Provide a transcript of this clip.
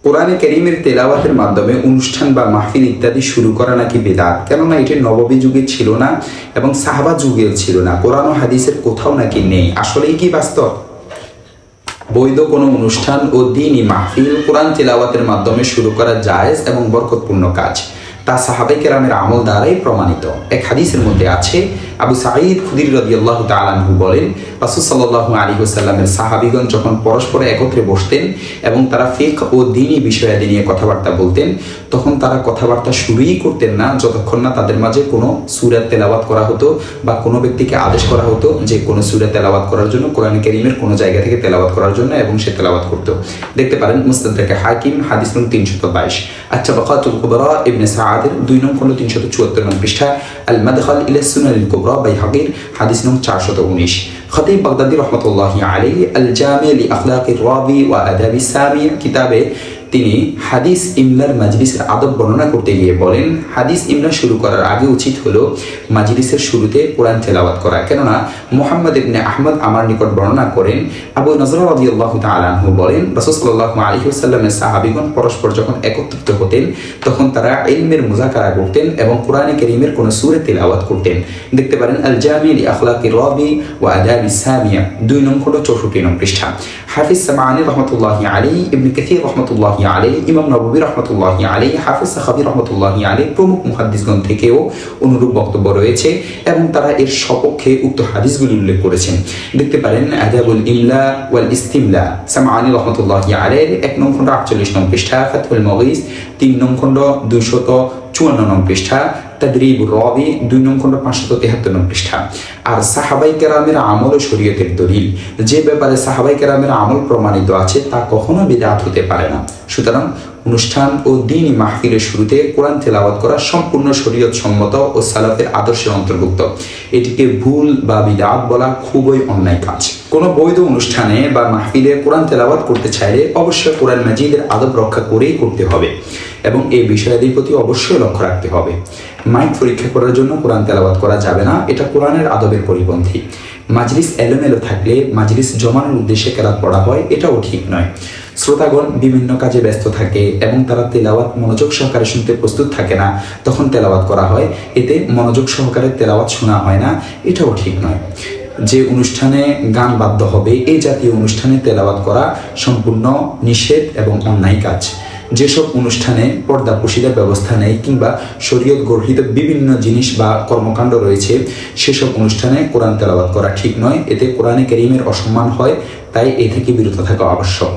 কোরআনে কারীমের তেলাওয়াতের মাধ্যমে অনুষ্ঠান বা মাহফিল ইত্যাদি শুরু করা নাকি বিদআত, কেননা এটি নববী যুগে ছিল না এবং সাহাবা যুগেও ছিল না, কোরআন ও হাদিসের কোথাও নাকি নেই। আসলেই কি বাস্তব? বৈধ কোনো অনুষ্ঠান ও দ্বীনি মাহফিল কোরআন তেলাওয়াতের মাধ্যমে শুরু করা জায়েজ এবং বরকতপূর্ণ কাজ, তা সাহাবায়ে কেরামের আমল দ্বারাই প্রমাণিত। এক হাদিসের মধ্যে আছে, আবু সাঈদ খুদরি রাদিয়াল্লাহু তাআলা আনহু বলেন, রাসূল সাল্লাল্লাহু আলাইহি ওয়াসাল্লামের সাহাবীগণ যখন পরস্পর একত্রে বসতেন এবং তারা ফিকহ ও দ্বীনি বিষয়াদি নিয়ে কথাবার্তা বলতেন, তখন তারা কথাবার্তা শুরুই করতেন না যতক্ষণ না তাদের মাঝে কোনো সূরা তেলাওয়াত করা হতো বা কোনো ব্যক্তিকে আদেশ করা হতো যে কোনো সূরা তেলাওয়াত করার জন্য, কোরআন কারীমের কোনো জায়গা থেকে তেলাওয়াত করার জন্য, এবং সে তেলাওয়াত করত। দেখতে পারেন মুস্তাদরাকে হাকিম হাদিস নং 322, আত-তাবাকাতুল কুবরা ইবনে সাআদের 2 নং খণ্ড 374 নং পৃষ্ঠা, আল মাদখাল ইলা সুনানিল কুবরা বাইহাকির হাদিস নং 419। খতিব বাগদাদি রহমাতুল্লাহি আলাইহি আল জামি লি আখলাকির রাবি ওয়া আদাবিস সামি কিতাবে তিনি হাদিস ইমলার মাজলিসের আদব বর্ণনা করতে গিয়ে বলেন, হাদিস ইমলা শুরু করার আগে উচিত হলো মাজলিসের শুরুতে কোরআন তেলাওয়াত করা। কেননা মুহাম্মদ ইবনে আহমদ আমার নিকট বর্ণনা করেন, আবু নজর রাদিয়াল্লাহু তাআলা আনহু বলেন, রাসূল সাল্লাল্লাহু আলাইহি ওয়াসাল্লামের সাহাবীগণ পরস্পর যখন একত্রিত হতেন তখন তারা ইলমের মুযাকারা করতেন এবং কোরআনে কারীমের কোন সূরা তেলাওয়াত করতেন। দেখতে পারেন আল জামি লি আখলাকির রাবি ওয়া আদাবিস সামিয়া 2 নং খণ্ড 64 নং পৃষ্ঠা। হাফিজ সামাআনী রাহমাতুল্লাহি আলাইহি, ইবনে কাসীর রাহমাতুল্লাহি আলাইহি, ইমাম নববী রাহমাতুল্লাহি আলাইহি, হাফিজ সাখাবী রাহমাতুল্লাহি আলাইহি প্রমুখ মুহাদ্দিসগণ থেকেও অনুরূপ বক্তব্য রয়েছে এবং তারা এর সপক্ষে উক্ত হাদিসগুলি উল্লেখ করেছেন। দেখতে পারেন আদাবুল ইমলা ওয়াল ইস্তিমলা সামাআনী রাহমাতুল্লাহি আলাইহি 1 নং খণ্ড 48 নং পৃষ্ঠা, ফাতহুল মুগীস 3 নং খণ্ড 254 নং পৃষ্ঠা, তাদরিবুর রাবি 2 নং খণ্ড 573 নং পৃষ্ঠা। আর সাহাবায়ে কেরামের আমল ও শরীয়তের দলিল, যে ব্যাপারে সাহাবায়ে কেরামের আমল প্রমাণিত আছে তা কখনো বিদআত হতে পারে না। সুতরাং অনুষ্ঠান ও দ্বীনি মাহফিলের শুরুতে কোরআন তেলাওয়াত করা সম্পূর্ণ শরীয়ত সম্মত ও সালাফের আদর্শের অন্তর্ভুক্ত। এটিকে ভুল বা বিদআত বলা খুবই অন্যায় কাজ। কোনো বৈধ অনুষ্ঠানে বা মাহফিলে কোরআন তেলাওয়াত করতে চাইলে অবশ্যই কোরআন মাজিদের আদব রক্ষা করেই করতে হবে এবং এই বিষয়াদির প্রতি অবশ্যই লক্ষ্য রাখতে হবে। মাইক পরীক্ষা করার জন্য কোরআন তেলাওয়াত করা যাবে না, এটা কোরআনের আদবের পরিপন্থী। মাজলিস এলোমেলো থাকলে মাজলিস জমানোর উদ্দেশ্যে কেরাত পড়া হয়, এটাও ঠিক নয়। শ্রোতাগণ বিভিন্ন কাজে ব্যস্ত থাকে এবং তারা তেলাওয়াত মনোযোগ সহকারে শুনতে প্রস্তুত থাকে না, তখন তেলাওয়াত করা হয়, এতে মনোযোগ সহকারে তেলাওয়াত শোনা হয় না, এটাও ঠিক নয়। যে অনুষ্ঠানে গান বাদ্য হবে এই জাতীয় অনুষ্ঠানে তেলাওয়াত করা সম্পূর্ণ নিষেধ এবং অন্যায় কাজ। যেসব অনুষ্ঠানে পর্দা পুশিদার ব্যবস্থা নেই কিংবা শরীয়ত গর্হিত বিভিন্ন জিনিস বা কর্মকাণ্ড রয়েছে, সেসব অনুষ্ঠানে কোরআন তেলাওয়াত করা ঠিক নয়, এতে কোরআনে কারীমের অসম্মান হয়, তাই এ থেকে বিরত থাকা আবশ্যক।